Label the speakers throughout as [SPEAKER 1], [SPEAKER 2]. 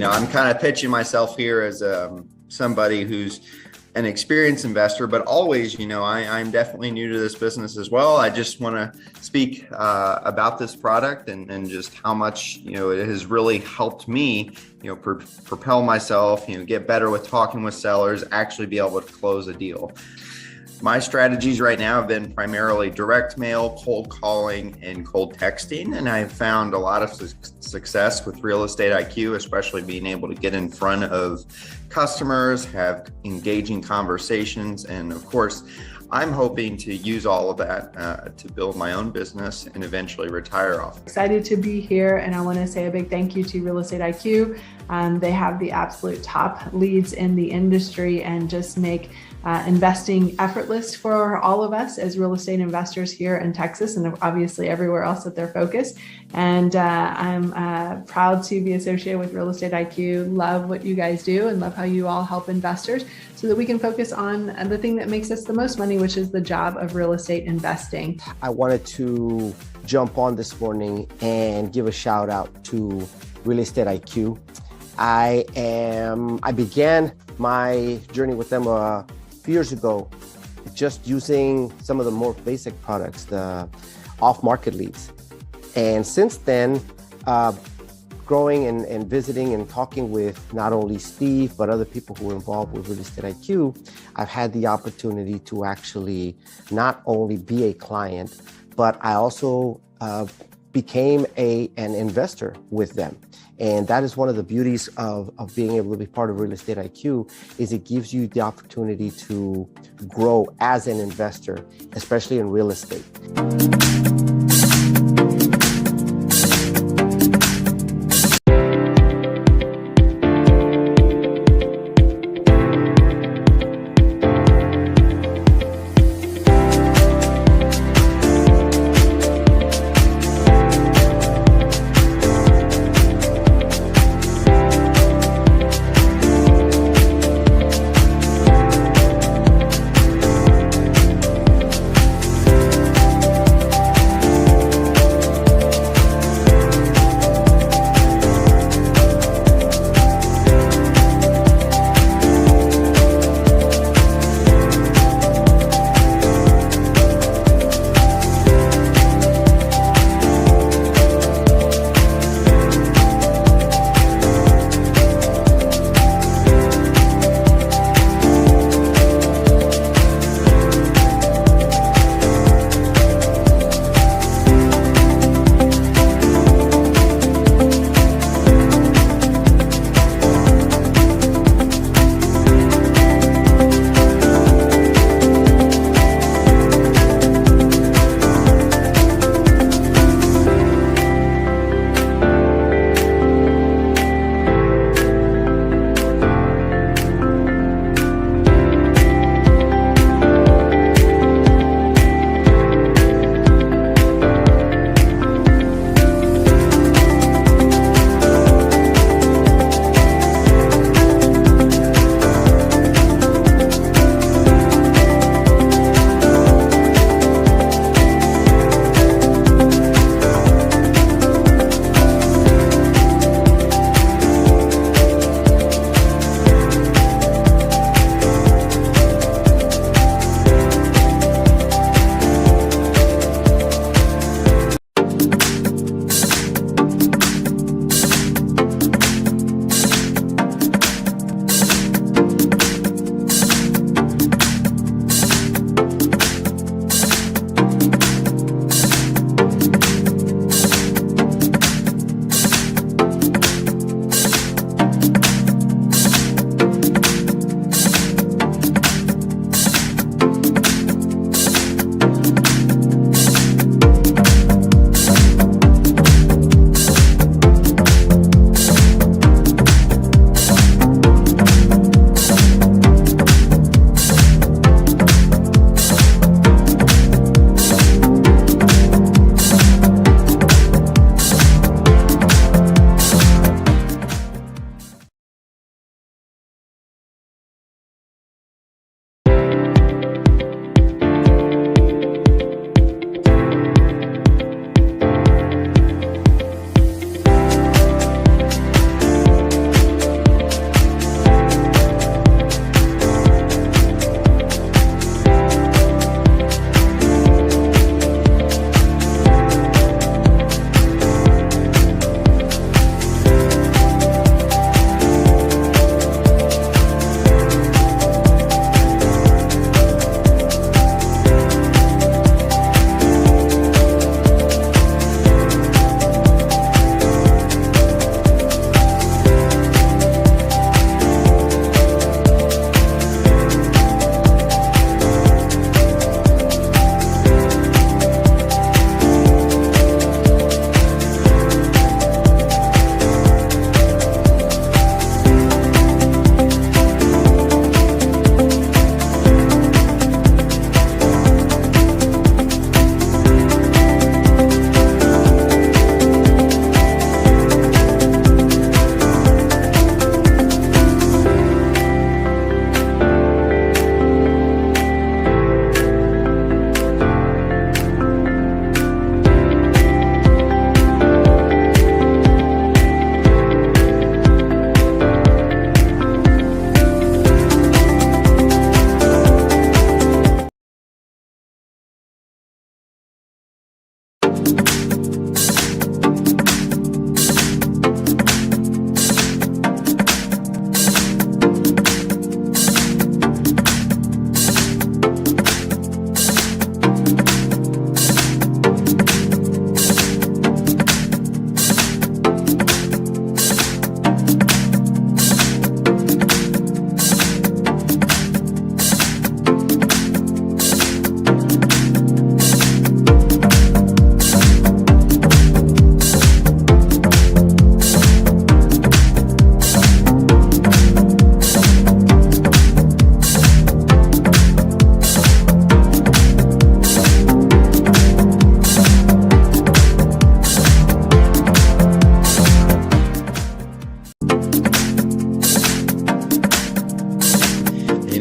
[SPEAKER 1] I'm kind of pitching myself here as somebody who's an experienced investor, but always, I'm definitely new to this business as well. I just want to speak about this product and just how much, it has really helped me, propel myself, get better with talking with sellers, actually be able to close a deal. My strategies right now have been primarily direct mail, cold calling, and cold texting. And I've found a lot of success with Real Estate IQ, especially being able to get in front of customers, have engaging conversations. And of course, I'm hoping to use all of that to build my own business and eventually retire off.
[SPEAKER 2] Excited to be here, and I want to say a big thank you to Real Estate IQ. They have the absolute top leads in the industry and just make investing effortless for all of us as real estate investors here in Texas and obviously everywhere else that they're focused. And I'm proud to be associated with Real Estate IQ. Love what you guys do and love how you all help investors so that we can focus on the thing that makes us the most money, which is the job of real estate investing.
[SPEAKER 3] I wanted to jump on this morning and give a shout out to Real Estate IQ. I began my journey with them a few years ago, just using some of the more basic products, the off-market leads. And since then, growing and visiting and talking with not only Steve, but other people who are involved with Real Estate IQ, I've had the opportunity to actually not only be a client, but I also became an investor with them. And that is one of the beauties of being able to be part of Real Estate IQ, is it gives you the opportunity to grow as an investor, especially in real estate.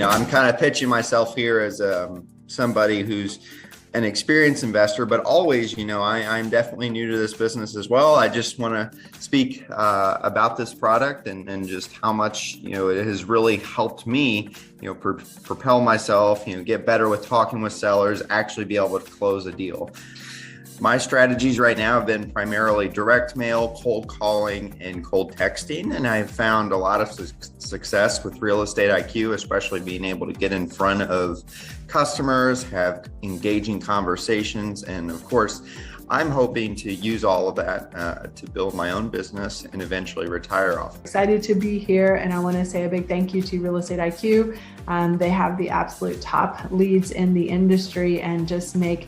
[SPEAKER 1] I'm kind of pitching myself here as somebody who's an experienced investor, but always, I'm definitely new to this business as well. I just want to speak about this product and just how much, it has really helped me, propel myself, get better with talking with sellers, actually be able to close a deal. My strategies right now have been primarily direct mail, cold calling, and cold texting. And I've found a lot of success with Real Estate IQ, especially being able to get in front of customers, have engaging conversations. And of course, I'm hoping to use all of that to build my own business and eventually retire off.
[SPEAKER 2] Excited to be here, and I want to say a big thank you to Real Estate IQ. They have the absolute top leads in the industry and just make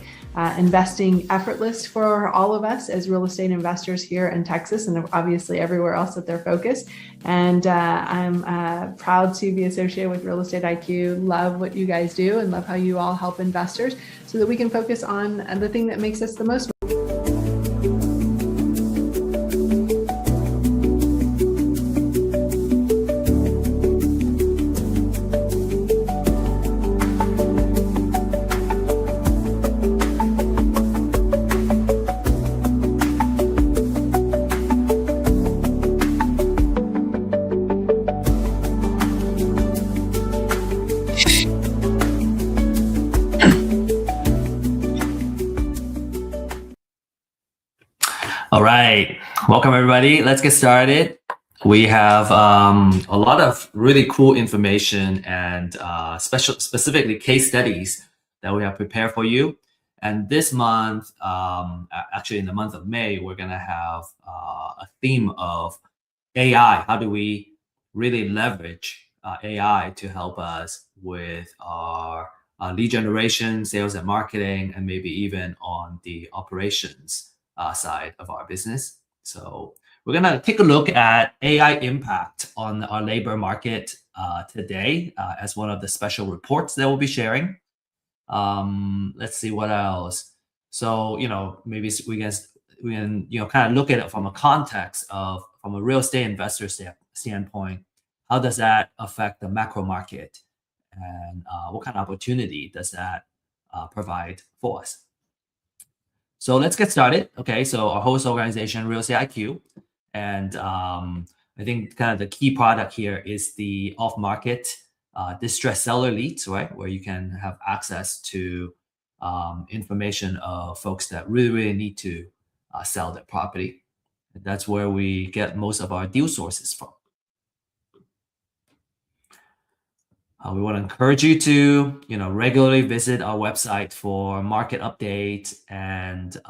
[SPEAKER 2] investing effortless for all of us as real estate investors here in Texas and obviously everywhere else that they're focused. And I'm proud to be associated with Real Estate IQ. Love what you guys do and love how you all help investors so that we can focus on the thing that makes us the most.
[SPEAKER 4] All right, welcome everybody. Let's get started. We have a lot of really cool information and specifically case studies that we have prepared for you. And this month, actually in the month of May, we're gonna have a theme of AI. How do we really leverage AI to help us with our lead generation, sales and marketing, and maybe even on the operations side of our business. So we're gonna take a look at AI impact on our labor market today as one of the special reports that we'll be sharing. Let's see what else. So maybe we can kind of look at it from a context of from a real estate investor standpoint. How does that affect the macro market, and what kind of opportunity does that provide for us? So let's get started. Okay, so our host organization, Real Estate IQ, and I think kind of the key product here is the off-market distressed seller leads, right? Where you can have access to information of folks that really need to sell their property. And that's where we get most of our deal sources from. We want to encourage you to, regularly visit our website for market updates and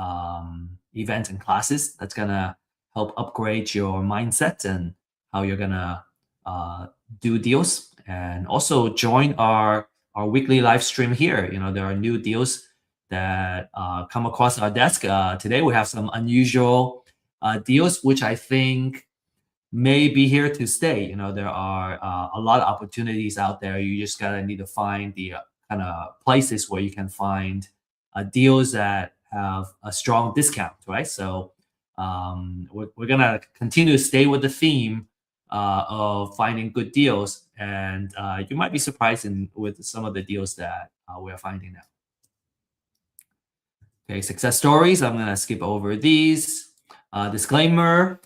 [SPEAKER 4] events and classes. That's gonna help upgrade your mindset and how you're gonna do deals. And also join our weekly live stream here. There are new deals that come across our desk. Today we have some unusual deals, which I think may be here to stay. There are a lot of opportunities out there. You just need to find the kind of places where you can find deals that have a strong discount, right? So we're gonna continue to stay with the theme of finding good deals, and you might be surprised with some of the deals that we're finding now. Okay, success stories. I'm gonna skip over these. Disclaimer.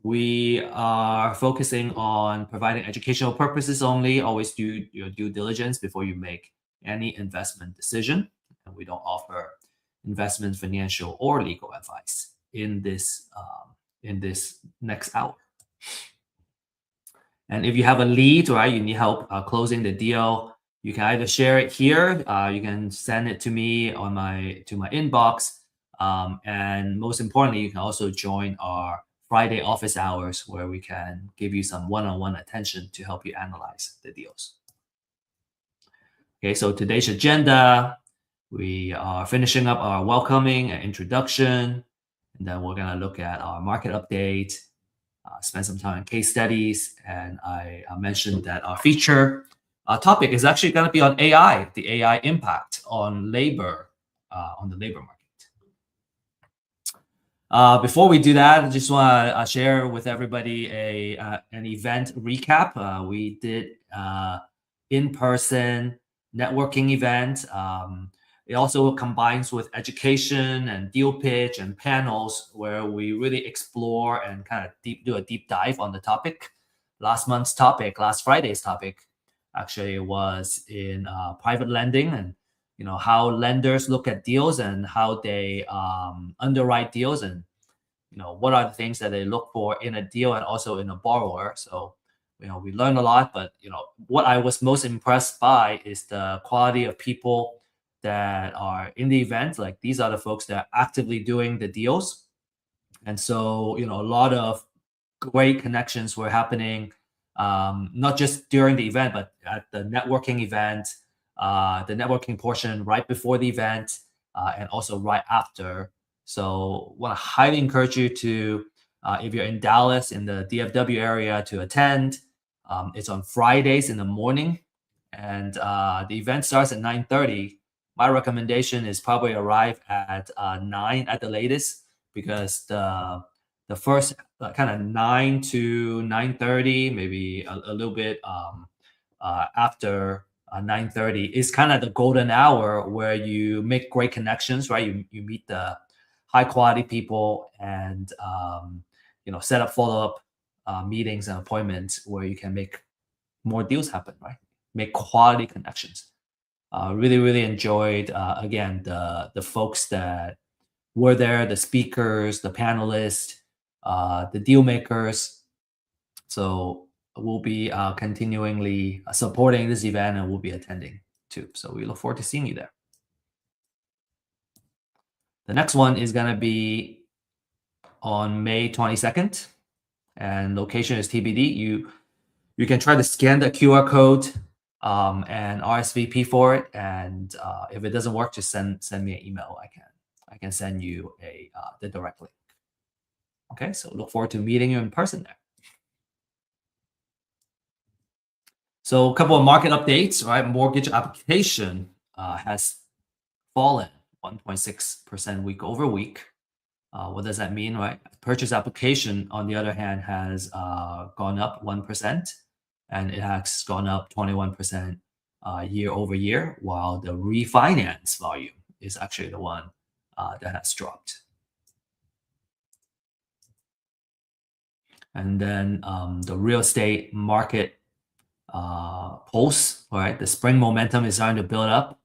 [SPEAKER 4] We are focusing on providing educational purposes only. Always do your due diligence before you make any investment decision. And we don't offer investment, financial, or legal advice in this next hour. And if you have a lead, right, you need help closing the deal, you can either share it here, you can send it to me on to my inbox, and most importantly, you can also join our Friday office hours where we can give you some one-on-one attention to help you analyze the deals. Okay, so today's agenda, we are finishing up our welcoming and introduction, and then we're gonna look at our market update, spend some time on case studies, and I mentioned that our feature topic is actually gonna be on AI, the AI impact on labor, on the labor market. Before we do that, I just want to share with everybody an event recap. We did in-person networking event. It also combines with education and deal pitch and panels where we really explore and kind of do a deep dive on the topic. Last Friday's topic, actually was in private lending and how lenders look at deals and how they underwrite deals and what are the things that they look for in a deal and also in a borrower. So we learned a lot, but what I was most impressed by is the quality of people that are in the event. Like these are the folks that are actively doing the deals, and so a lot of great connections were happening, not just during the event, but at the networking event, the networking portion right before the event, and also right after. So want to highly encourage you to, if you're in Dallas in the DFW area, to attend. It's on Fridays in the morning, and the event starts at 9:30. My recommendation is probably arrive at 9 at the latest, because the first kind of 9 to 9:30, maybe a little bit after 9:30 is kind of the golden hour where you make great connections, right? You meet the high quality people and set up follow-up meetings and appointments where you can make more deals happen, right? Make quality connections. Really, really enjoyed again the folks that were there, the speakers, the panelists, the deal makers. So we'll be continually supporting this event, and we'll be attending too. So we look forward to seeing you there. The next one is going to be on May 22nd, and location is TBD. You can try to scan the QR code and RSVP for it, and if it doesn't work, just send me an email. I can send you the direct link. Okay, so look forward to meeting you in person there. So a couple of market updates, right? Mortgage application has fallen 1.6% week over week. What does that mean, right? Purchase application, on the other hand, has gone up 1%, and it has gone up 21% year over year, while the refinance volume is actually the one that has dropped. And then the real estate market pulse, right? The spring momentum is starting to build up.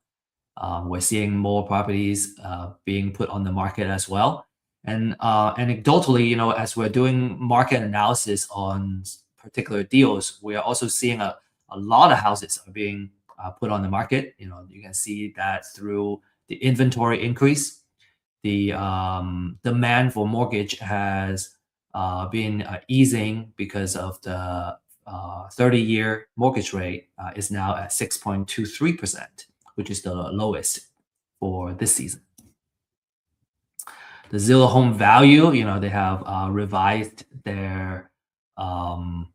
[SPEAKER 4] We're seeing more properties being put on the market as well. And anecdotally, as we're doing market analysis on particular deals, we are also seeing a lot of houses are being put on the market. You can see that through the inventory increase. The demand for mortgage has been easing because of the 30-year mortgage rate is now at 6.23%, which is the lowest for this season. The Zillow home value, they have revised their home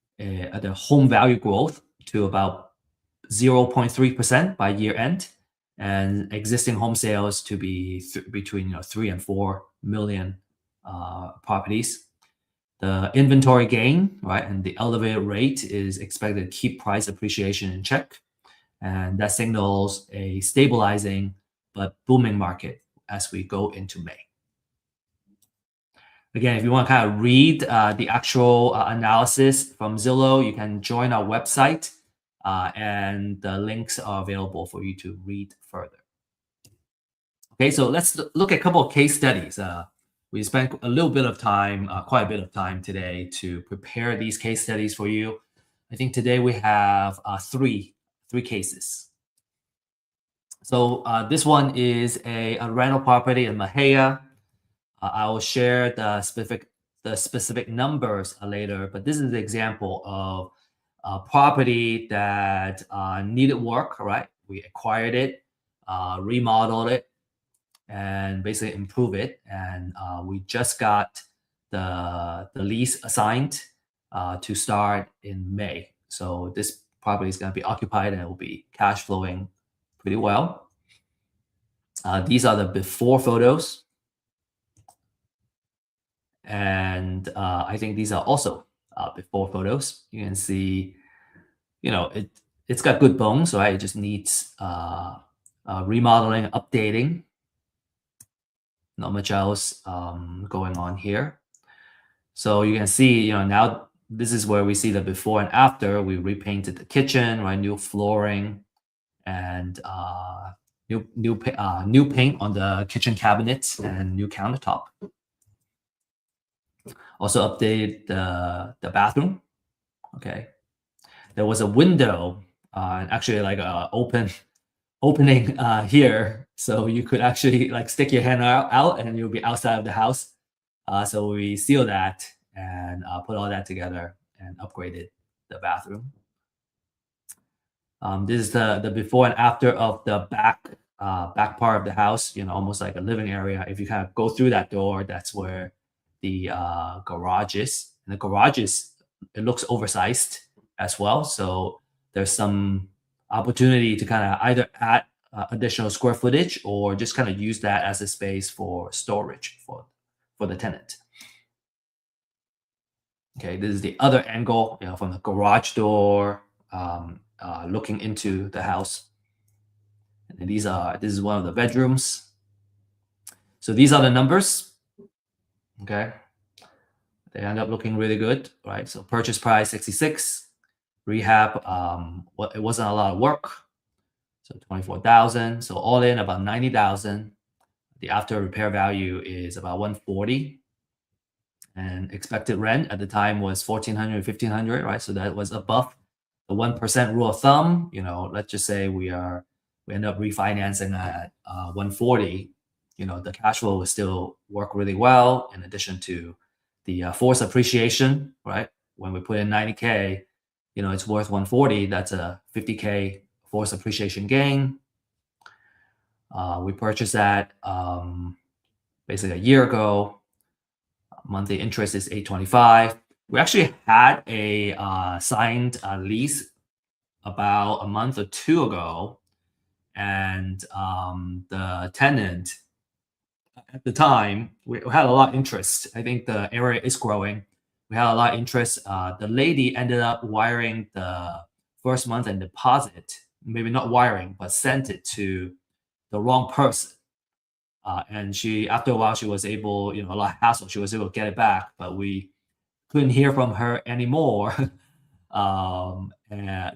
[SPEAKER 4] value growth to about 0.3% by year end, and existing home sales to be between 3 and 4 million properties. The inventory gain, right, and the elevated rate is expected to keep price appreciation in check, and that signals a stabilizing but booming market as we go into May. Again, if you want to kind of read the actual analysis from Zillow, you can join our website, and the links are available for you to read further. Okay, so let's look at a couple of case studies. We spent a little bit of time, quite a bit of time today to prepare these case studies for you. I think today we have three cases. So this one is a rental property in Mahia. I will share the specific numbers later, but this is the example of a property that needed work, right? We acquired it, remodeled it, and basically improve it. And we just got the lease assigned to start in May. So this property is going to be occupied and it will be cash flowing pretty well. These are the before photos. And I think these are also before photos. You can see, it's got good bones, right? It just needs remodeling, updating. Not much else going on here. So you can see, now this is where we see the before and after. We repainted the kitchen, right? New flooring and new paint on the kitchen cabinets and new countertop. Also updated the bathroom. Okay, there was a window, actually like a opening here, so you could actually like stick your hand out and you'll be outside of the house. So we sealed that and put all that together and upgraded the bathroom. This is the before and after of the back part of the house, almost like a living area. If you kind of go through that door, that's where the garage is. And the garage it looks oversized as well. So there's some opportunity to kind of either add additional square footage or just kind of use that as a space for storage for the tenant. Okay, this is the other angle, from the garage door, looking into the house. And this is one of the bedrooms. So these are the numbers. Okay, they end up looking really good, right? So purchase price 66, rehab, it wasn't a lot of work, so 24,000. So all in about 90,000. The after repair value is about 140, and expected rent at the time was 1,400, 1,500, right? So that was above the 1% rule of thumb. Let's just say we end up refinancing at 140. The cash flow will still work really well. In addition to the force appreciation, right? When we put in 90K, it's worth 140. That's a 50K force appreciation gain. We purchased that basically a year ago. Monthly interest is $825. We actually had a signed lease about a month or two ago, and the tenant at the time, we had a lot of interest. I think the area is growing. We had a lot of interest. The lady ended up wiring the first month and deposit, maybe not wiring, but sent it to the wrong person. And after a while, she was able, a lot of hassle, she was able to get it back, but we couldn't hear from her anymore and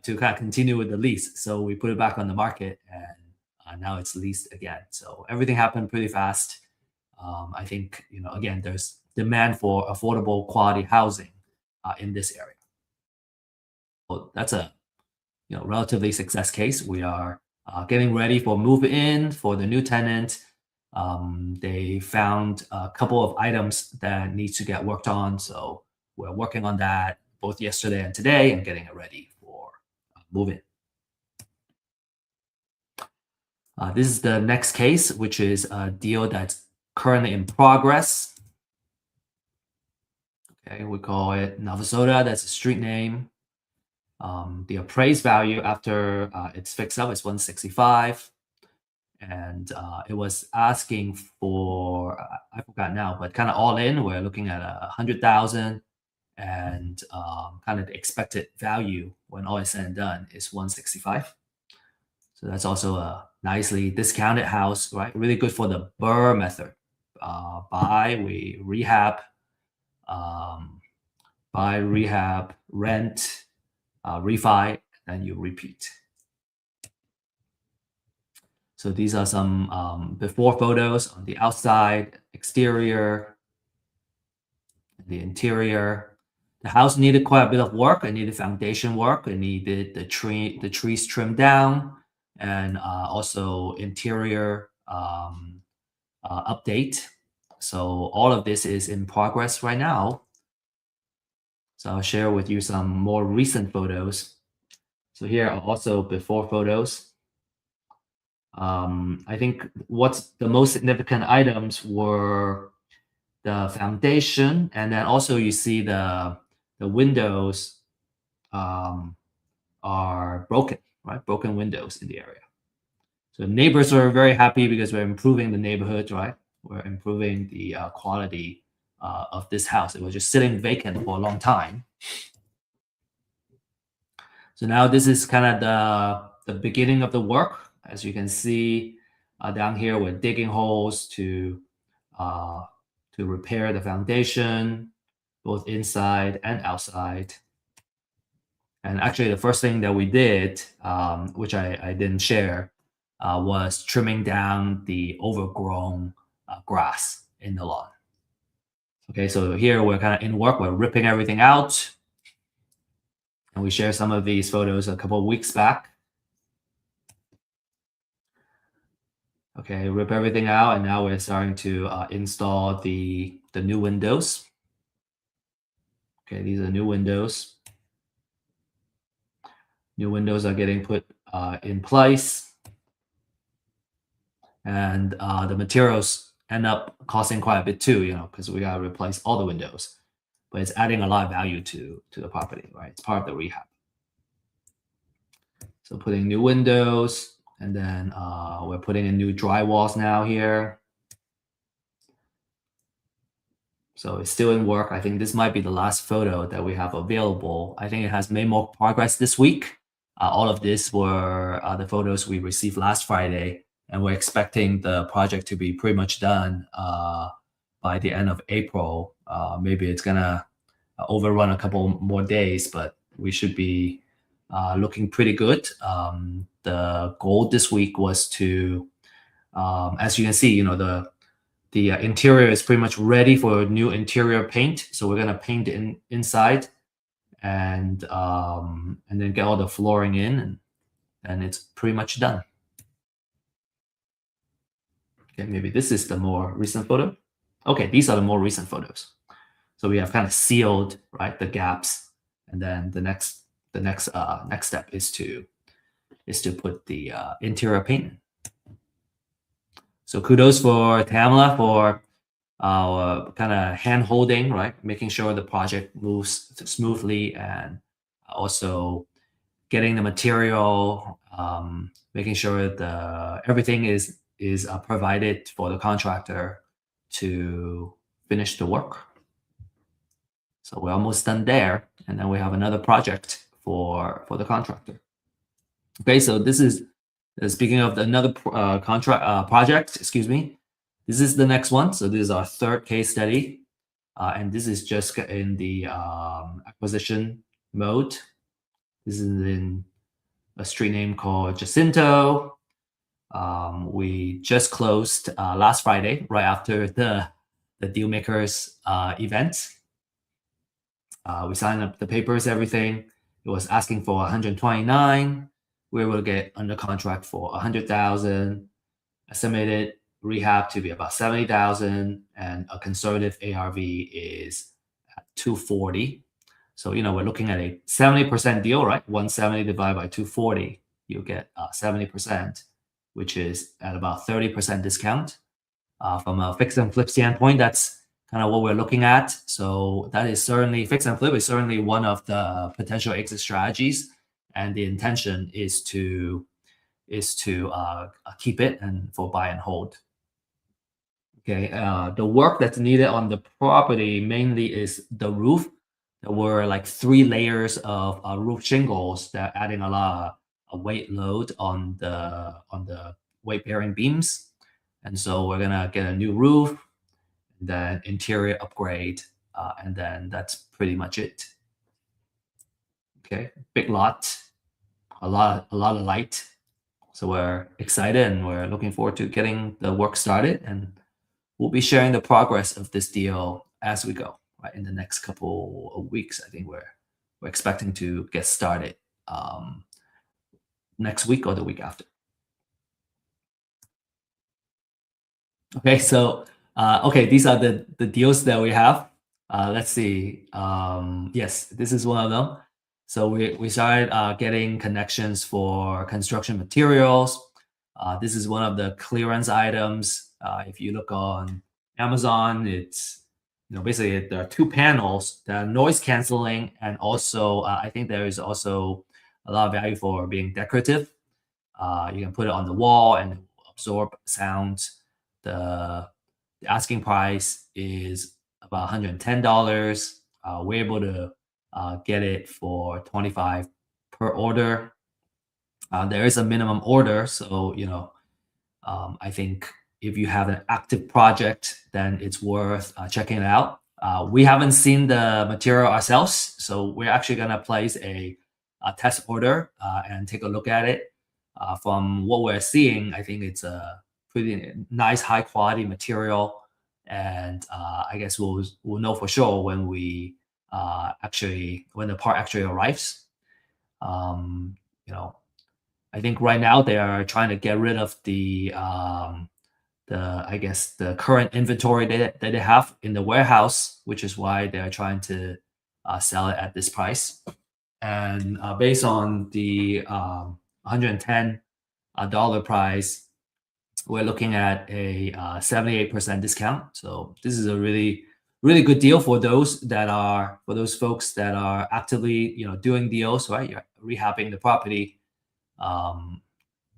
[SPEAKER 4] to kind of continue with the lease. So we put it back on the market, and now it's leased again. So everything happened pretty fast. I think, again, there's demand for affordable quality housing in this area. So that's a, relatively success case. We are getting ready for move in for the new tenant. They found a couple of items that need to get worked on. So we're working on that both yesterday and today and getting it ready for move-in. This is the next case, which is a deal that's currently in progress. Okay, we call it Navasota. That's a street name. The appraised value after it's fixed up is 165. And it was asking for, I forgot now, but kind of all in, we're looking at 100,000, and kind of the expected value when all is said and done is 165. So that's also a nicely discounted house, right? Really good for the BRRRR method. We rehab, buy, rehab, rent, refi, and you repeat. So these are some before photos on the outside, exterior, the interior. The house needed quite a bit of work. It needed foundation work. It needed the trees trimmed down, and also interior update. So all of this is in progress right now. So I'll share with you some more recent photos. So here are also before photos. I think what's the most significant items were the foundation, and then also you see the windows are broken, right? Broken windows in the area. So neighbors are very happy because we're improving the neighborhood, right? We're improving the quality of this house. It was just sitting vacant for a long time. So now this is kind of the beginning of the work. As you can see down here, we're digging holes to repair the foundation, both inside and outside. And actually, the first thing that we did, which I didn't share, was trimming down the overgrown grass in the lawn. Okay, so here we're kind of in work. We're ripping everything out. And we shared some of these photos a couple of weeks back. Okay, rip everything out, and now we're starting to install the new windows. Okay, these are new windows. New windows are getting put in place. And the materials end up costing quite a bit too, because we gotta replace all the windows. But it's adding a lot of value to the property, right? It's part of the rehab. So putting new windows, and then we're putting in new drywalls now here. So it's still in work. I think this might be the last photo that we have available. I think it has made more progress this week. All of this were the photos we received last Friday, and we're expecting the project to be pretty much done by the end of April. Maybe it's gonna overrun a couple more days, but we should be looking pretty good. The goal this week was to, as you can see, the interior is pretty much ready for new interior paint. So we're gonna paint the inside and then get all the flooring in, and it's pretty much done. Okay, maybe this is the more recent photo. Okay, these are the more recent photos. So we have kind of sealed, right, the gaps, and then the next step is to put the interior paint in. So kudos for Tamla for kind of hand holding, right, making sure the project moves smoothly, and also getting the material, making sure everything is provided for the contractor to finish the work. So we're almost done there, and then we have another project for the contractor. Okay, so this is speaking of another project. Excuse me. This is the next one. So this is our third case study, and this is just in the acquisition mode. This is in a street name called Jacinto. We just closed last Friday, right after the Dealmakers event. We signed up the papers, everything. It was asking for 129. We were able to get under contract for 100,000. Estimated rehab to be about 70,000, and a conservative ARV is at 240. So we're looking at a 70% deal, right? 170 divided by 240, you get 70%, which is at about 30% discount. From a fix and flip standpoint, that's kind of what we're looking at. So that is certainly, fix and flip is certainly one of the potential exit strategies, and the intention is to keep it and for buy and hold. Okay, the work that's needed on the property mainly is the roof. There were like 3 layers of roof shingles that are adding a lot of weight load on the weight bearing beams, and so we're gonna get a new roof, and then interior upgrade, and then that's pretty much it. Okay, big lot, a lot of light. So we're excited, and we're looking forward to getting the work started, and we'll be sharing the progress of this deal as we go, right? In the next couple of weeks, I think we're expecting to get started next week or the week after. Okay, so these are the deals that we have. Let's see. Yes, this is one of them. So we started getting connections for construction materials. This is one of the clearance items. If you look on Amazon, it's basically there are 2 panels that are noise canceling, and also I think there is also a lot of value for being decorative. You can put it on the wall and absorb sound. The asking price is about $110. We're able to get it for $25 per order. There is a minimum order, so I think if you have an active project, then it's worth checking it out. We haven't seen the material ourselves, so we're actually gonna place a test order and take a look at it. From what we're seeing, I think it's a pretty nice, high quality material, and I guess we'll know for sure when we when the part actually arrives. I think right now they are trying to get rid of the current inventory that they have in the warehouse, which is why they're trying to sell it at this price. And based on the $110 price, we're looking at a 78% discount. So this is a really good deal for those folks that are actively doing deals, right? You're rehabbing the property.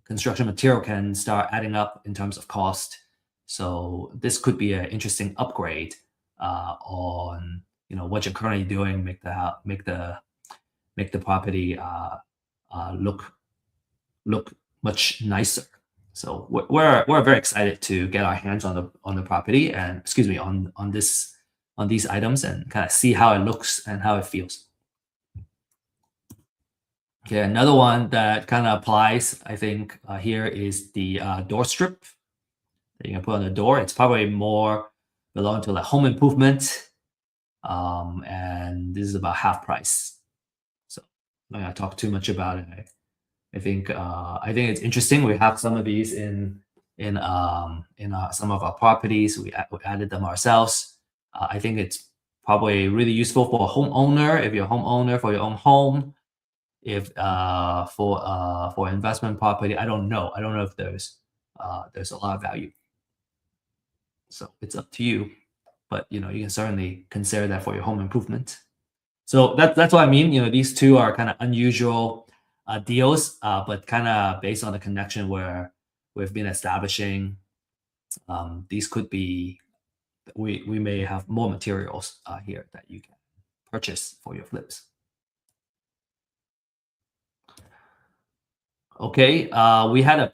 [SPEAKER 4] Construction material can start adding up in terms of cost. So this could be an interesting upgrade on what you're currently doing, make the property look much nicer. So we're very excited to get our hands on the property and on these items and kind of see how it looks and how it feels. Okay, another one that kind of applies, I think, here is the door strip that you can put on the door. It's probably more belong to like home improvement, and this is about half price. So I'm not gonna talk too much about it. I think it's interesting. We have some of these in some of our properties. We added them ourselves. I think it's probably really useful for a homeowner. If you're a homeowner for your own home. If for investment property, I don't know if there's a lot of value. So it's up to you, but you can certainly consider that for your home improvement. So that's what I mean. These two are kind of unusual deals, but kind of based on the connection where we've been establishing. These could be we may have more materials here that you can purchase for your flips. Okay, we had a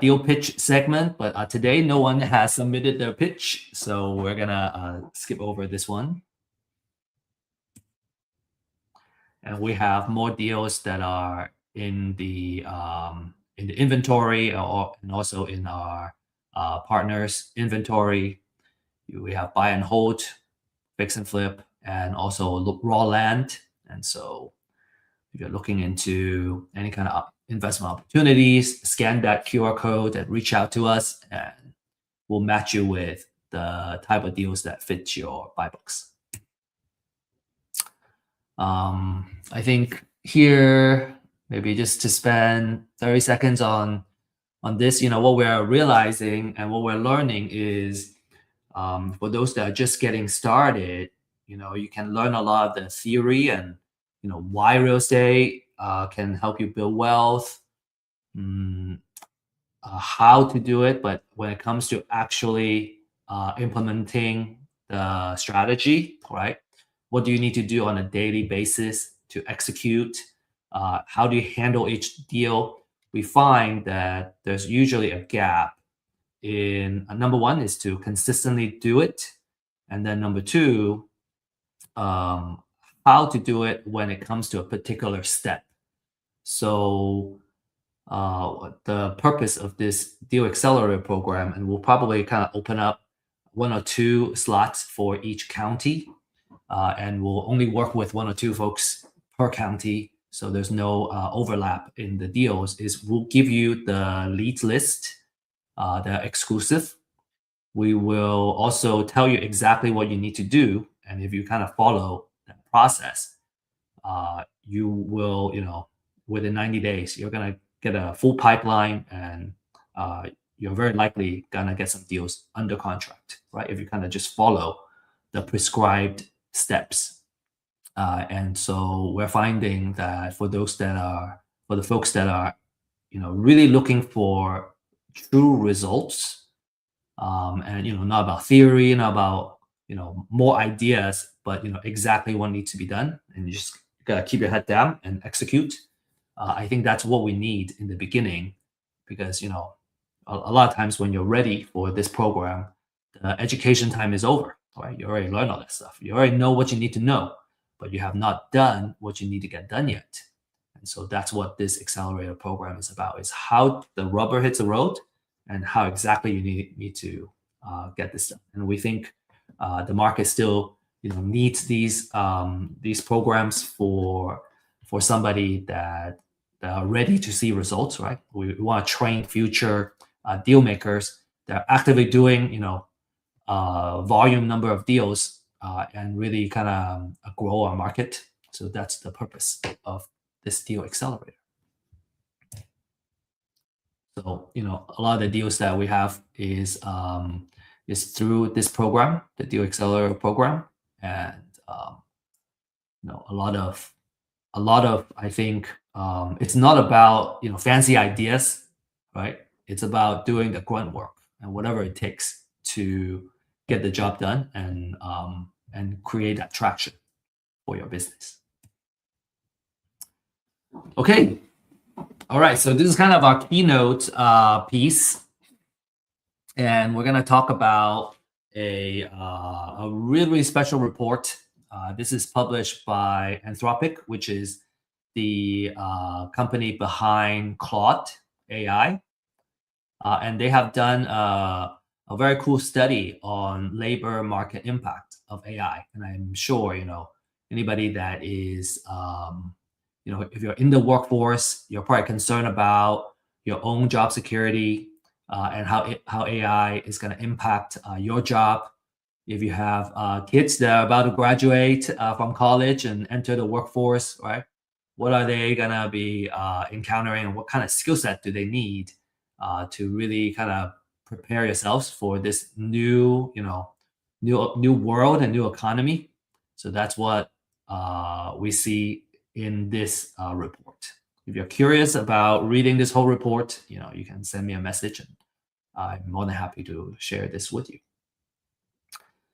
[SPEAKER 4] deal pitch segment, but today no one has submitted their pitch, so we're gonna skip over this one. And we have more deals that are in the inventory and also in our partners' inventory. We have buy and hold, fix and flip, and also raw land. And so if you're looking into any kind of investment opportunities, scan that QR code and reach out to us, and we'll match you with the type of deals that fit your buy box. I think here, maybe just to spend 30 seconds on this, what we're realizing and what we're learning is for those that are just getting started, you can learn a lot of the theory and why real estate can help you build wealth, how to do it. But when it comes to actually implementing the strategy, right? What do you need to do on a daily basis to execute? How do you handle each deal? We find that there's usually a gap in number one is to consistently do it. And then number two, how to do it when it comes to a particular step. So the purpose of this Deal Accelerator program, and we'll probably kind of open up 1 or 2 slots for each county, and we'll only work with 1 or 2 folks per county, so there's no overlap in the deals, is we'll give you the leads list, they're exclusive. We will also tell you exactly what you need to do, and if you kind of follow that process, you will, within 90 days, you're going to get a full pipeline, and you're very likely going to get some deals under contract, right? If you kind of just follow the prescribed steps. And so we're finding that for the folks that are, really looking for true results, and not about theory, not about, more ideas, but exactly what needs to be done, and you just gotta keep your head down and execute. I think that's what we need in the beginning, because a lot of times when you're ready for this program, the education time is over, right? You already learned all that stuff. You already know what you need to know, but you have not done what you need to get done yet. And so that's what this accelerator program is about, is how the rubber hits the road and how exactly you need to get this done. And we think the market still needs these programs for somebody that are ready to see results, right? We want to train future deal makers that are actively doing volume number of deals and really kind of grow our market. So that's the purpose of this deal accelerator. So a lot of the deals that we have is through this program, the deal accelerator program, and a lot of I think it's not about fancy ideas, right? It's about doing the grunt work and whatever it takes to get the job done and create that traction for your business. Okay. All right. So this is kind of our keynote piece, and we're going to talk about a really special report. This is published by Anthropic, which is the company behind Claude AI, and they have done a very cool study on labor market impact of AI. And I'm sure anybody that is if you're in the workforce, you're probably concerned about your own job security and how AI is going to impact your job. If you have kids that are about to graduate from college and enter the workforce, right? What are they going to be encountering, and what kind of skill set do they need to really kind of prepare yourselves for this new world and new economy? So that's what we see in this report. If you're curious about reading this whole report, you can send me a message, and I'm more than happy to share this with you.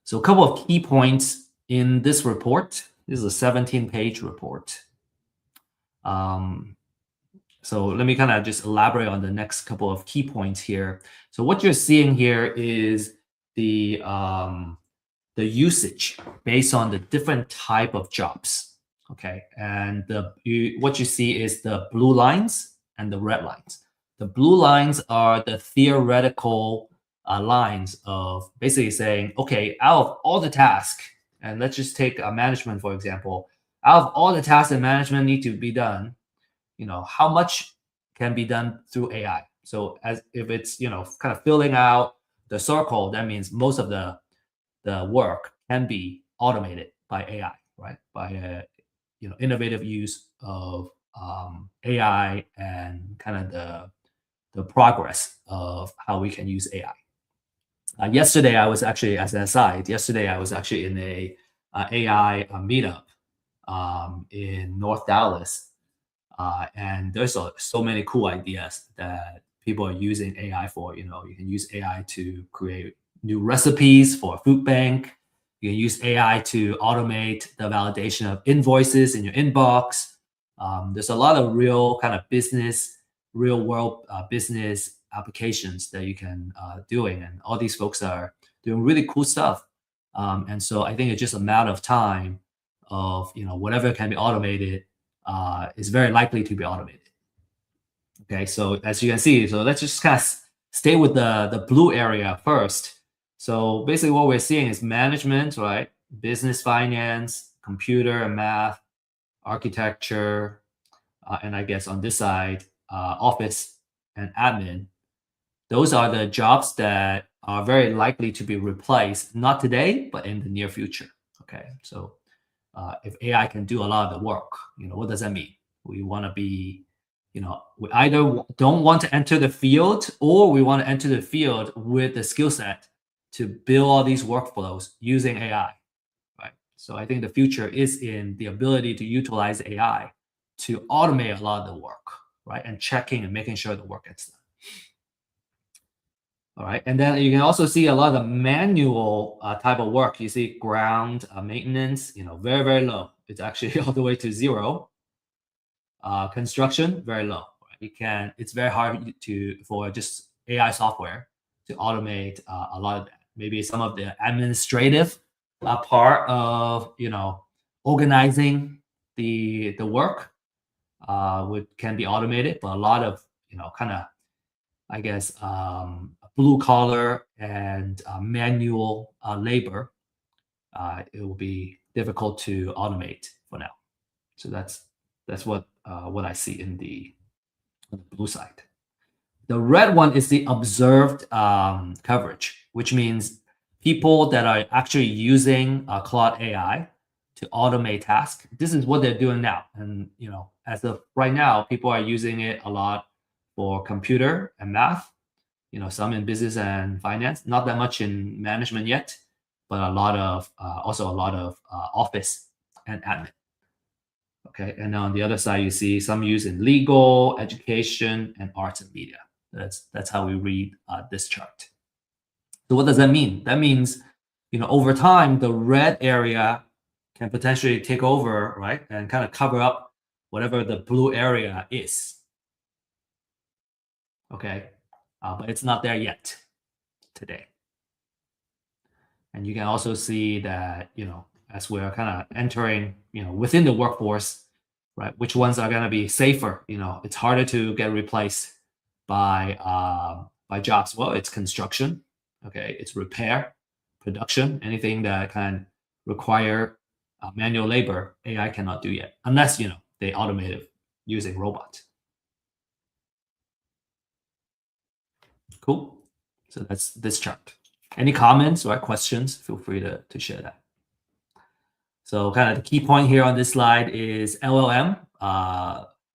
[SPEAKER 4] So a couple of key points in this report. This is a 17-page report. So let me kind of just elaborate on the next couple of key points here. So what you're seeing here is the usage based on the different type of jobs. Okay, and what you see is the blue lines and the red lines. The blue lines are the theoretical lines of basically saying, okay, out of all the tasks, and let's just take management for example, out of all the tasks that management need to be done, how much can be done through AI? So as if it's kind of filling out the circle, that means most of the work can be automated by AI, right? By innovative use of AI and kind of the progress of how we can use AI. Yesterday, I was actually, as an aside, in a AI meetup in North Dallas, and there's so many cool ideas that people are using AI for. You can use AI to create new recipes for a food bank. You can use AI to automate the validation of invoices in your inbox. There's a lot of real kind of real world business applications that you can doing, and all these folks are doing really cool stuff. And so I think it's just a matter of time of whatever can be automated is very likely to be automated. Okay, so as you can see, so let's just kind of stay with the blue area first. So basically what we're seeing is management, right? Business finance, computer and math, architecture, and I guess on this side, office and admin. Those are the jobs that are very likely to be replaced, not today, but in the near future. Okay, so if AI can do a lot of the work, what does that mean? We want to be, we either don't want to enter the field, or we want to enter the field with the skill set to build all these workflows using AI, right? So I think the future is in the ability to utilize AI to automate a lot of the work, right? And checking and making sure the work gets done. All right, and then you can also see a lot of manual type of work. You see ground maintenance, very, very low. It's actually all the way to 0. Construction, very low. Right? It's very hard for just AI software to automate a lot of that. Maybe some of the administrative part of organizing the work can be automated, but a lot of kind of, I guess, blue collar and manual labor, it will be difficult to automate for now. So that's what I see on the blue side. The red one is the observed coverage, which means people that are actually using Claude AI to automate tasks. This is what they're doing now, and as of right now, people are using it a lot for computer and math. Some in business and finance, not that much in management yet, but also a lot of office and admin. Okay, and on the other side, you see some use in legal, education, and arts and media. That's how we read this chart. So what does that mean? That means, over time, the red area can potentially take over, right, and kind of cover up whatever the blue area is. Okay, but it's not there yet today. And you can also see that, as we're kind of entering, within the workforce, right, which ones are going to be safer? It's harder to get replaced by jobs. Well, it's construction, okay, it's repair, production, anything that can require manual labor, AI cannot do yet, unless they automate it using robots. Cool. So that's this chart. Any comments or questions? Feel free to share that. So kind of the key point here on this slide is LLM,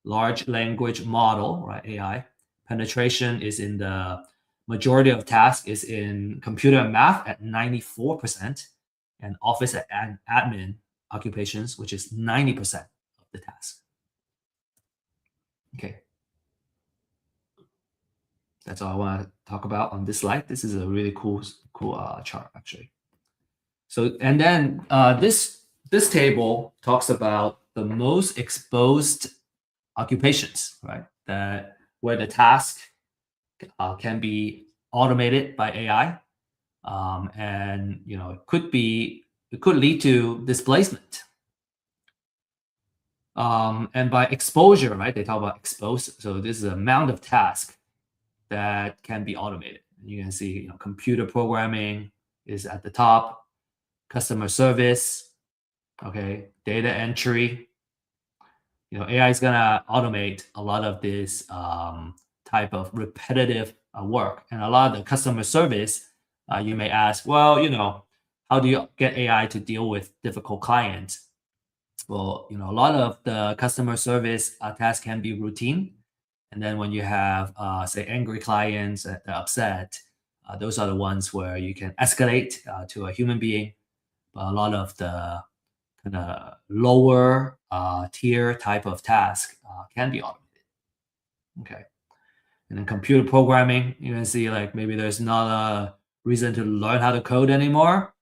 [SPEAKER 4] large language model, right? AI penetration is in the majority of tasks is in computer and math at 94%, and office and admin occupations, which is 90% of the task. Okay. That's all I want to talk about on this slide. This is a really cool chart, actually. So, and then this table talks about the most exposed occupations, right? Where the task can be automated by AI, and it could lead to displacement. And by exposure, right? They talk about exposed. So this is the amount of task that can be automated. You can see, computer programming is at the top, customer service, okay, data entry. AI is gonna automate a lot of this type of repetitive work, and a lot of the customer service. You may ask, well, how do you get AI to deal with difficult clients? Well, a lot of the customer service tasks can be routine. And then when you have, say, angry clients that are upset, those are the ones where you can escalate to a human being. But a lot of the kind of lower tier type of task can be automated. Okay. And then computer programming, you can see like maybe there's not a reason to learn how to code anymore.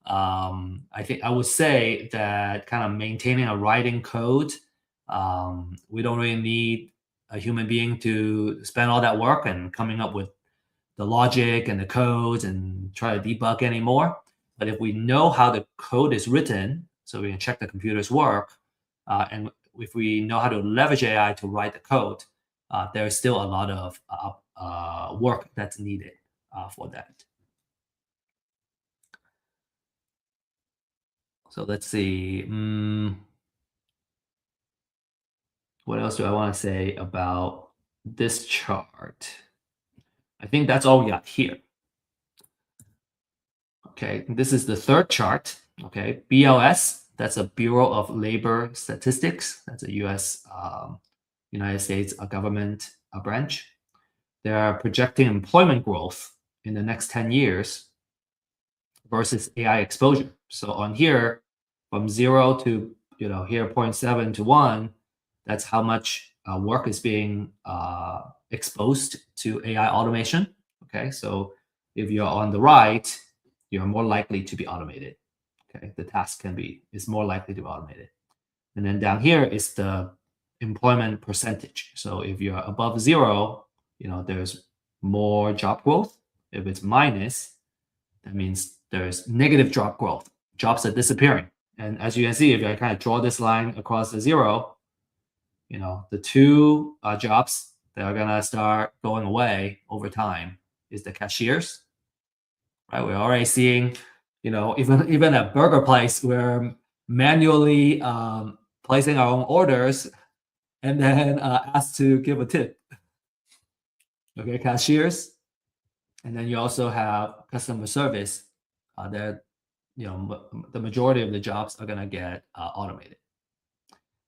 [SPEAKER 4] I think I would say that kind of maintaining a writing code, we don't really need a human being to spend all that work and coming up with the logic and the codes and try to debug anymore. But if we know how the code is written, so we can check the computer's work, and if we know how to leverage AI to write the code, there is still a lot of work that's needed for that. So let's see. What else do I want to say about this chart? I think that's all we got here. Okay, this is the third chart. Okay, BLS, that's a Bureau of Labor Statistics. That's a U.S. United States government branch. They are projecting employment growth in the next 10 years versus AI exposure. So on here, from 0 to here 0.7 to 1, that's how much work is being exposed to AI automation. Okay, so if you're on the right, you're more likely to be automated. Okay, the task is more likely to be automated. And then down here is the employment percentage. So if you're above 0, there's more job growth. If it's minus, that means there's negative job growth. Jobs are disappearing. And as you can see, if I kind of draw this line across the 0, the two jobs that are gonna start going away over time is the cashiers, right? We're already seeing, even at burger place, we're manually placing our own orders and then asked to give a tip. Okay, cashiers, and then you also have customer service. That the majority of the jobs are gonna get automated.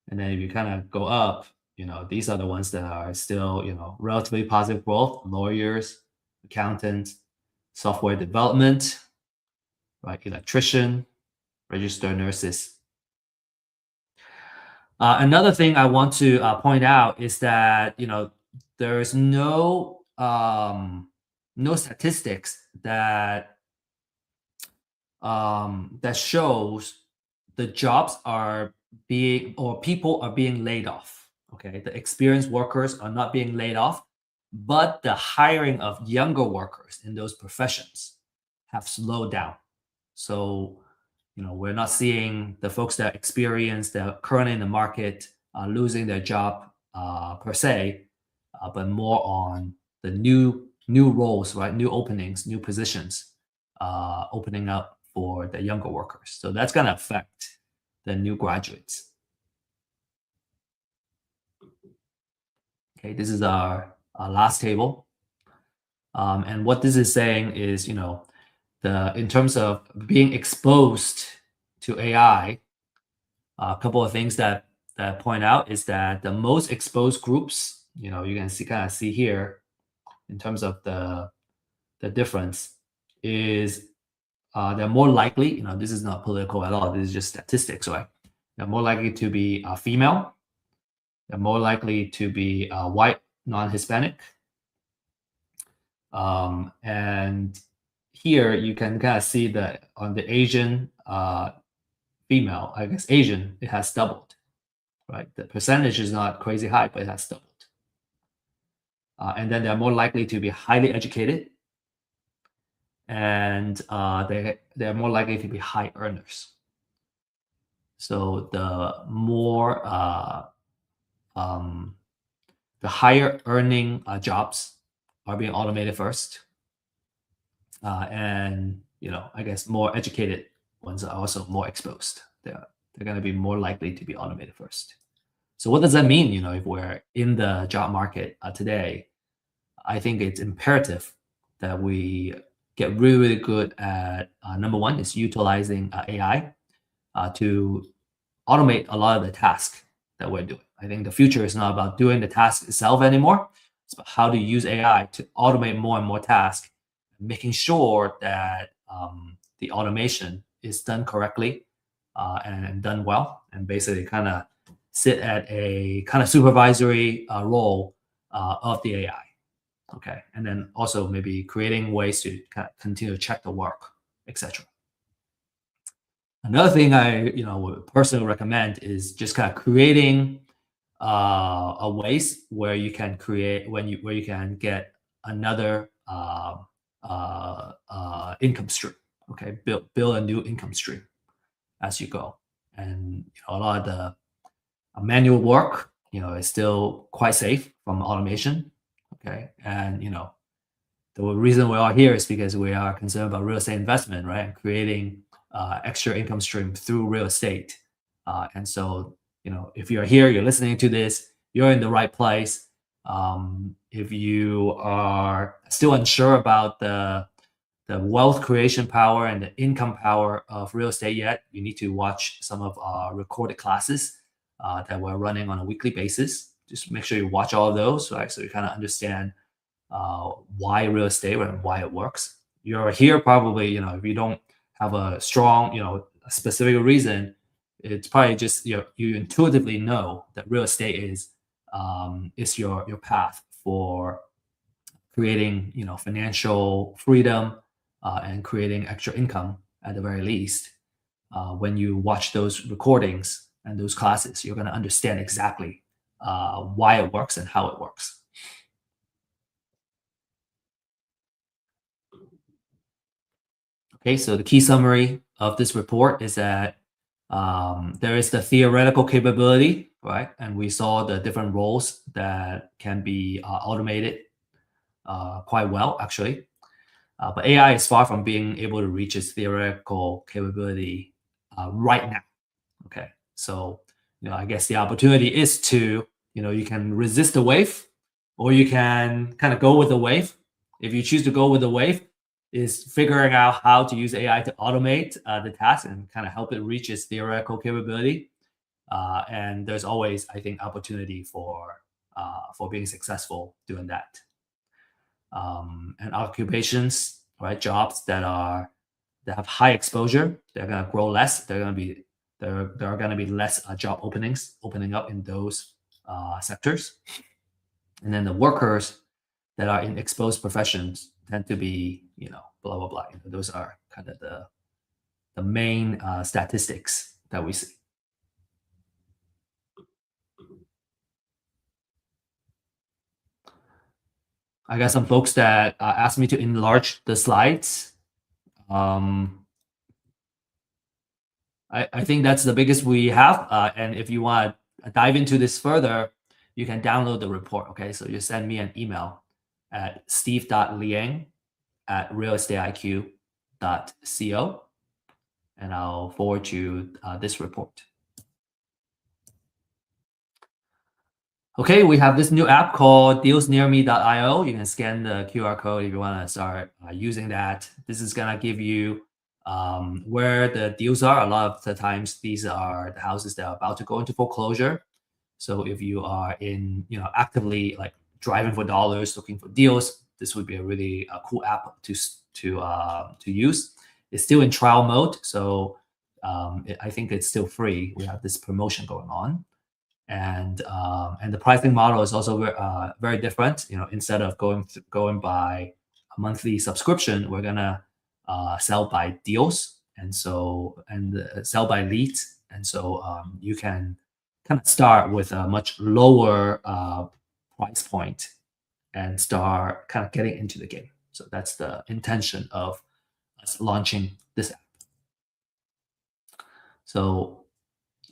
[SPEAKER 4] And then if you kind of go up, these are the ones that are still, relatively positive growth: lawyers, accountants, software development, right? Electrician, registered nurses. Another thing I want to point out is that there's no statistics that shows the jobs are people are being laid off. Okay, the experienced workers are not being laid off, but the hiring of younger workers in those professions have slowed down. So we're not seeing the folks that experience that are currently in the market losing their job per se, but more on the new roles, right? New openings, new positions opening up for the younger workers. So that's going to affect the new graduates. Okay, this is our last table. And what this is saying is, in terms of being exposed to AI, a couple of things that point out is that the most exposed groups, you can kind of see here in terms of the difference is they're more likely, this is not political at all, this is just statistics, right? They're more likely to be female. They're more likely to be white, non-Hispanic. And here you can kind of see that on the Asian female, I guess Asian, it has doubled, right? The percentage is not crazy high, but it has doubled. And then they're more likely to be highly educated, and they're more likely to be high earners. So the more the higher earning jobs are being automated first, and I guess more educated ones are also more exposed. They're going to be more likely to be automated first. So what does that mean? If we're in the job market today, I think it's imperative that we get really, really good at number one is utilizing AI to automate a lot of the tasks that we're doing. I think the future is not about doing the task itself anymore. It's about how to use AI to automate more and more tasks, making sure that the automation is done correctly and done well, and basically kind of sit at a kind of supervisory role of the AI. Okay, and then also maybe creating ways to kind of continue to check the work, etc. Another thing I would personally recommend is just kind of creating a ways where you can create where you can get another income stream. Okay, build a new income stream as you go, and a lot of the manual work is still quite safe from automation. Okay, and the reason we are here is because we are concerned about real estate investment, right? And creating extra income stream through real estate. And so, if you're here, you're listening to this, you're in the right place. If you are still unsure about the wealth creation power and the income power of real estate yet, you need to watch some of our recorded classes that we're running on a weekly basis. Just make sure you watch all of those, right? So you kind of understand why real estate and why it works. You're here probably, if you don't have a strong, a specific reason, it's probably just you intuitively know that real estate is your path for creating financial freedom and creating extra income at the very least. When you watch those recordings and those classes, you're going to understand exactly why it works and how it works. Okay, so the key summary of this report is that there is the theoretical capability, right? And we saw the different roles that can be automated quite well, actually. But AI is far from being able to reach its theoretical capability right now. Okay, so I guess the opportunity is to you can resist the wave, or you can kind of go with the wave. If you choose to go with the wave, is figuring out how to use AI to automate the task and kind of help it reach its theoretical capability. And there's always, I think, opportunity for being successful doing that. And occupations, right? Jobs that have high exposure, they're going to grow less. There are going to be less job openings opening up in those sectors. And then the workers that are in exposed professions tend to be, blah blah blah. Those are kind of the main statistics that we see. I got some folks that asked me to enlarge the slides. I think that's the biggest we have. And if you want to dive into this further, you can download the report. Okay, so you send me an email at steve.liang@realestateiq.co, and I'll forward you this report. Okay, we have this new app called dealsnearme.io. You can scan the QR code if you want to start using that. This is going to give you where the deals are. A lot of the times, these are the houses that are about to go into foreclosure. So if you are actively like driving for dollars, looking for deals, this would be a really cool app to use. It's still in trial mode, so I think it's still free. We have this promotion going on, and the pricing model is also very different. Instead of going by a monthly subscription, we're gonna sell by deals, and sell by leads, and so you can kind of start with a much lower price point and start kind of getting into the game. So that's the intention of us launching this app. So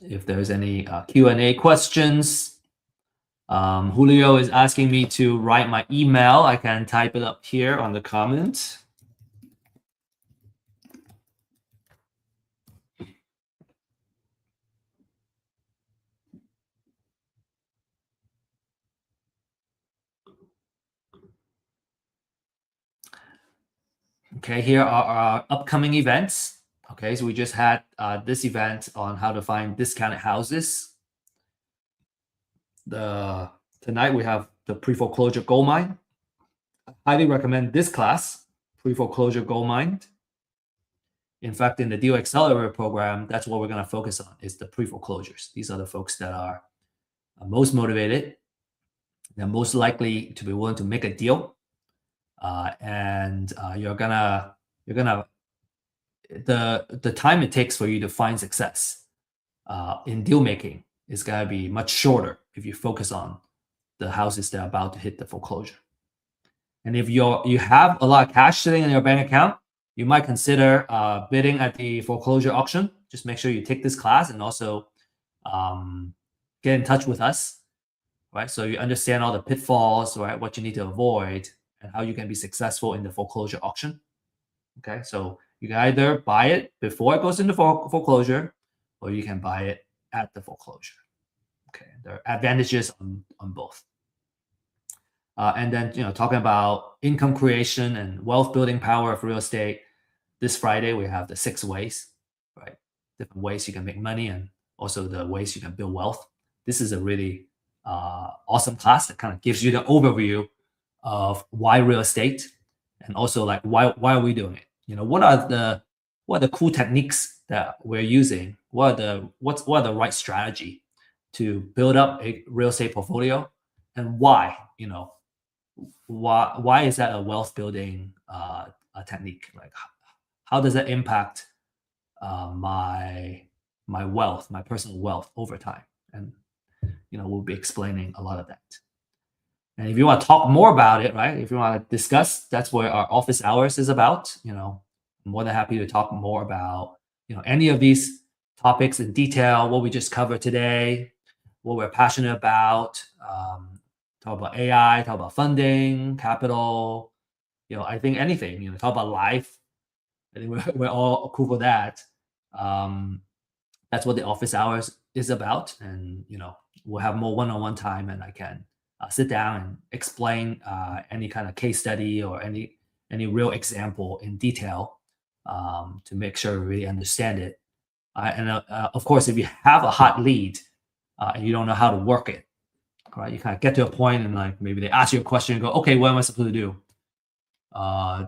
[SPEAKER 4] if there's any Q&A questions, Julio is asking me to write my email. I can type it up here on the comment. Okay, here are our upcoming events. Okay, so we just had this event on how to find discounted houses. Tonight we have the pre-foreclosure gold mine. I highly recommend this class, pre-foreclosure gold mine. In fact, in the Deal Accelerator program, that's what we're going to focus on, is the pre-foreclosures. These are the folks that are most motivated. They're most likely to be willing to make a deal. And the time it takes for you to find success in deal making is going to be much shorter if you focus on the houses that are about to hit the foreclosure. And if you have a lot of cash sitting in your bank account, you might consider bidding at the foreclosure auction. Just make sure you take this class and also get in touch with us, right? So you understand all the pitfalls, right? What you need to avoid and how you can be successful in the foreclosure auction. Okay, so you can either buy it before it goes into foreclosure, or you can buy it at the foreclosure. Okay, there are advantages on both. And then talking about income creation and wealth building power of real estate. This Friday we have the 6 ways, right? Different ways you can make money, and also the ways you can build wealth. This is a really awesome class that kind of gives you the overview of why real estate, and also like why are we doing it? What are the cool techniques that we're using? What are the right strategy to build up a real estate portfolio, and why? Why is that a wealth building a technique? Like how does that impact my wealth, my personal wealth over time? And we'll be explaining a lot of that. And if you want to talk more about it, right? If you want to discuss, that's where our office hours is about. I'm more than happy to talk more about, any of these topics in detail, what we just covered today, what we're passionate about, talk about AI, talk about funding, capital, I think anything, talk about life. I think we're all cool for that. That's what the office hours is about. And, we'll have more one-on-one time, and I can sit down and explain any kind of case study or any real example in detail to make sure we really understand it. And of course, if you have a hot lead and you don't know how to work it, right? You kind of get to a point and like maybe they ask you a question and go, okay, what am I supposed to do?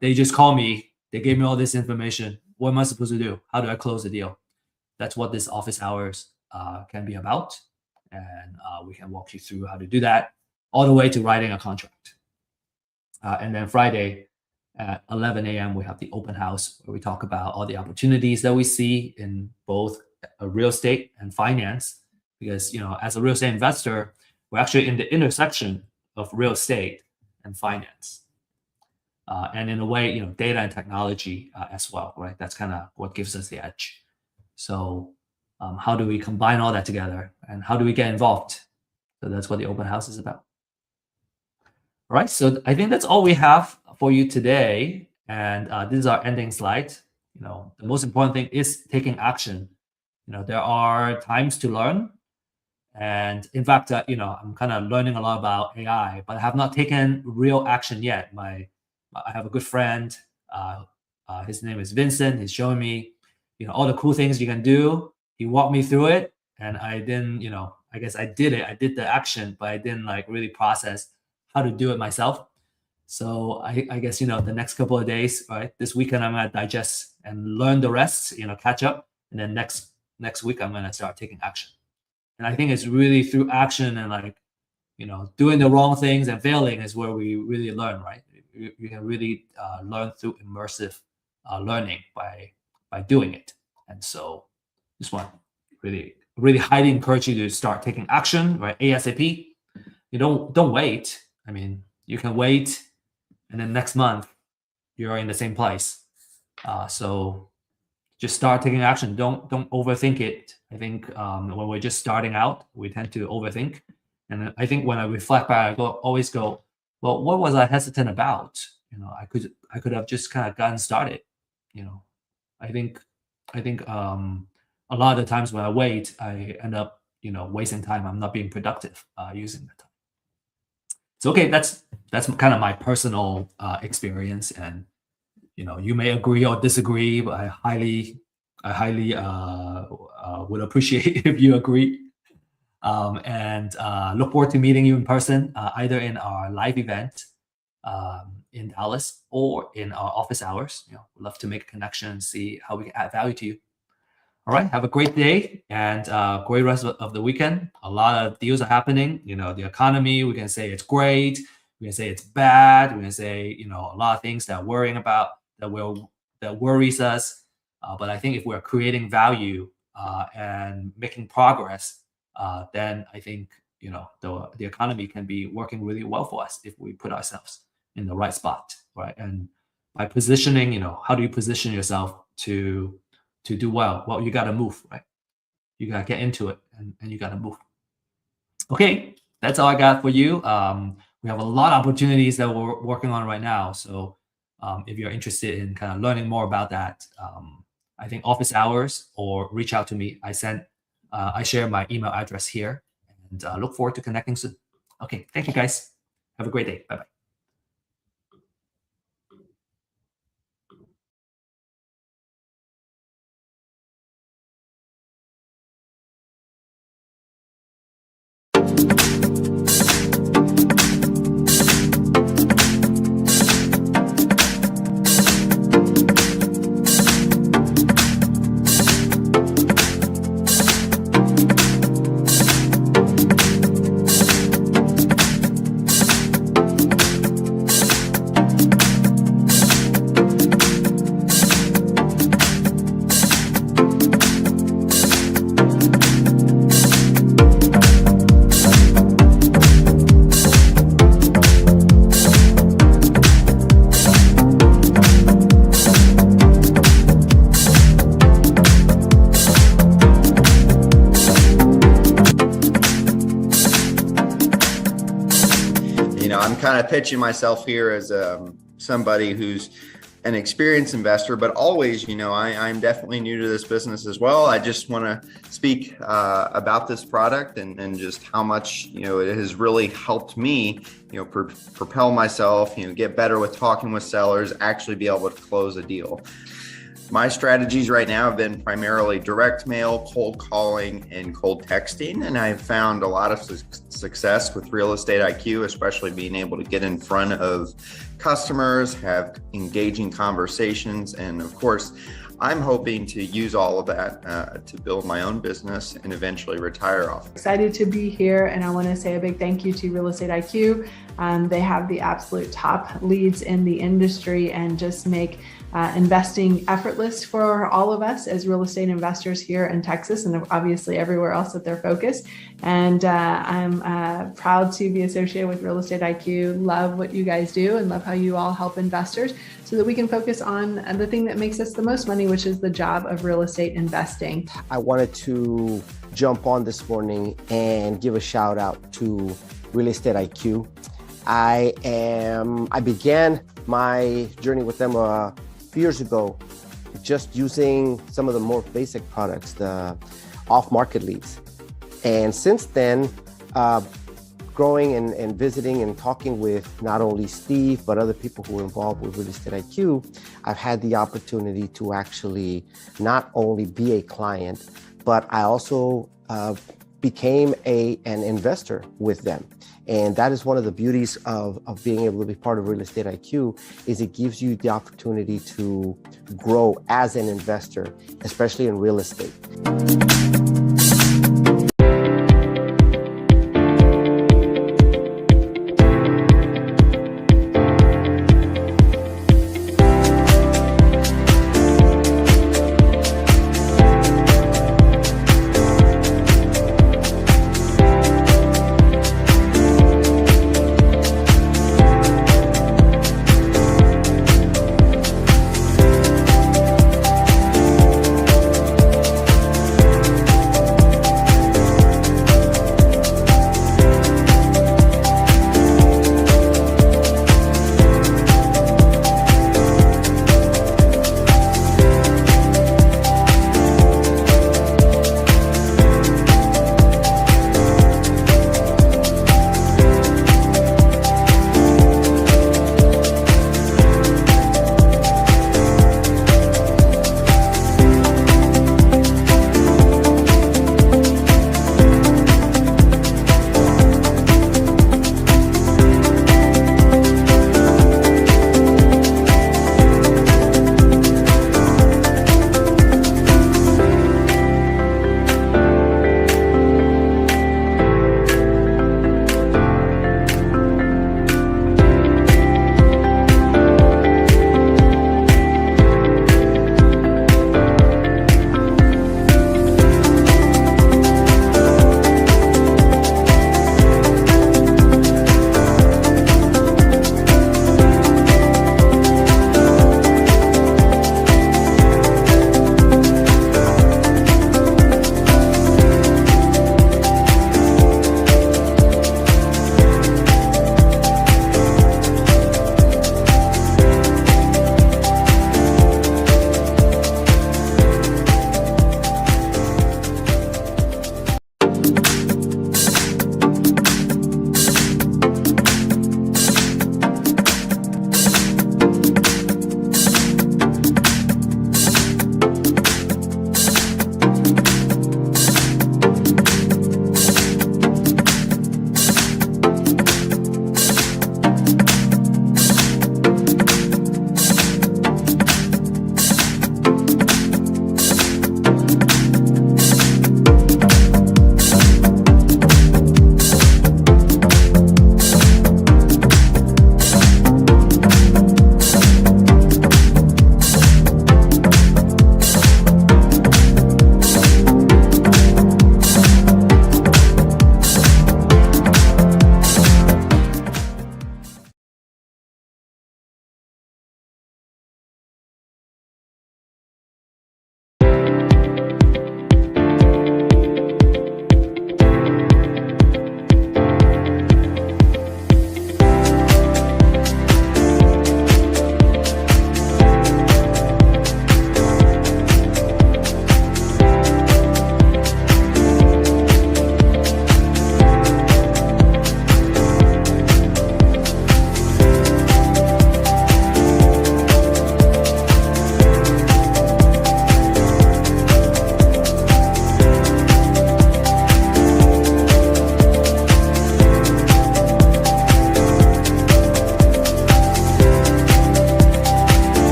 [SPEAKER 4] They just call me. They gave me all this information. What am I supposed to do? How do I close the deal? That's what this office hours can be about. And we can walk you through how to do that all the way to writing a contract. And then Friday at 11 a.m., we have the open house where we talk about all the opportunities that we see in both real estate and finance. Because, as a real estate investor, we're actually in the intersection of real estate and finance. And in a way, data and technology as well, right? That's kind of what gives us the edge. So how do we combine all that together, and how do we get involved? So that's what the open house is about. All right, so I think that's all we have for you today. And this is our ending slide. The most important thing is taking action. There are times to learn. And in fact, I'm kind of learning a lot about AI, but I have not taken real action yet. I have a good friend. His name is Vincent. He's showing me, all the cool things you can do. He walked me through it, and I didn't, I guess I did it. I did the action, but I didn't like really process how to do it myself. So I guess, the next couple of days, right? This weekend, I'm going to digest and learn the rest, catch up. And then next week, I'm going to start taking action. And I think it's really through action and doing the wrong things and failing is where we really learn, right? You can really learn through immersive learning by doing it. And so just want to really highly encourage you to start taking action, right? ASAP. You don't wait. I mean, you can wait, and then next month you're in the same place. So just start taking action. Don't overthink it. I think when we're just starting out, we tend to overthink. And I think when I reflect back, I always go, well, what was I hesitant about? I could have just kind of gotten started. I think a lot of the times when I wait, I end up wasting time. I'm not being productive using the time. So okay, that's kind of my personal experience, and you may agree or disagree, but I highly would appreciate if you agree. And look forward to meeting you in person, either in our live event in Dallas or in our office hours. We'd love to make a connection and see how we can add value to you. All right, have a great day and great rest of the weekend. A lot of deals are happening. The economy, we can say it's great. We can say it's bad. We can say, a lot of things that we're worrying about that worries us. But I think if we're creating value and making progress, then I think, the economy can be working really well for us if we put ourselves in the right spot, right? And by positioning, how do you position yourself to do well? Well, you got to move, right? You got to get into it and you got to move. Okay, that's all I got for you. We have a lot of opportunities that we're working on right now. So if you're interested in kind of learning more about that, I think office hours or reach out to me. I share my email address here, and look forward to connecting soon. Okay, thank you guys. Have a great day. Bye-bye.
[SPEAKER 1] kind of pitching myself here as somebody who's an experienced investor, but always, I'm definitely new to this business as well. I just want to speak about this product and just how much, it has really helped me, propel myself, get better with talking with sellers, actually be able to close a deal. My strategies right now have been primarily direct mail, cold calling, and cold texting. And I've found a lot of success with Real Estate IQ, especially being able to get in front of customers, have engaging conversations. And of course, I'm hoping to use all of that to build my own business and eventually retire off.
[SPEAKER 2] Excited to be here, and I want to say a big thank you to Real Estate IQ. They have the absolute top leads in the industry and just make investing effortless for all of us as real estate investors here in Texas and obviously everywhere else that they're focused. And I'm proud to be associated with Real Estate IQ. Love what you guys do and love how you all help investors so that we can focus on the thing that makes us the most money, which is the job of real estate investing.
[SPEAKER 3] I wanted to jump on this morning and give a shout out to Real Estate IQ. I began my journey with them a few years ago, just using some of the more basic products, the off-market leads. And since then, growing and visiting and talking with not only Steve, but other people who are involved with Real Estate IQ, I've had the opportunity to actually not only be a client, but I also became an investor with them. And that is one of the beauties of being able to be part of Real Estate IQ, is it gives you the opportunity to grow as an investor, especially in real estate.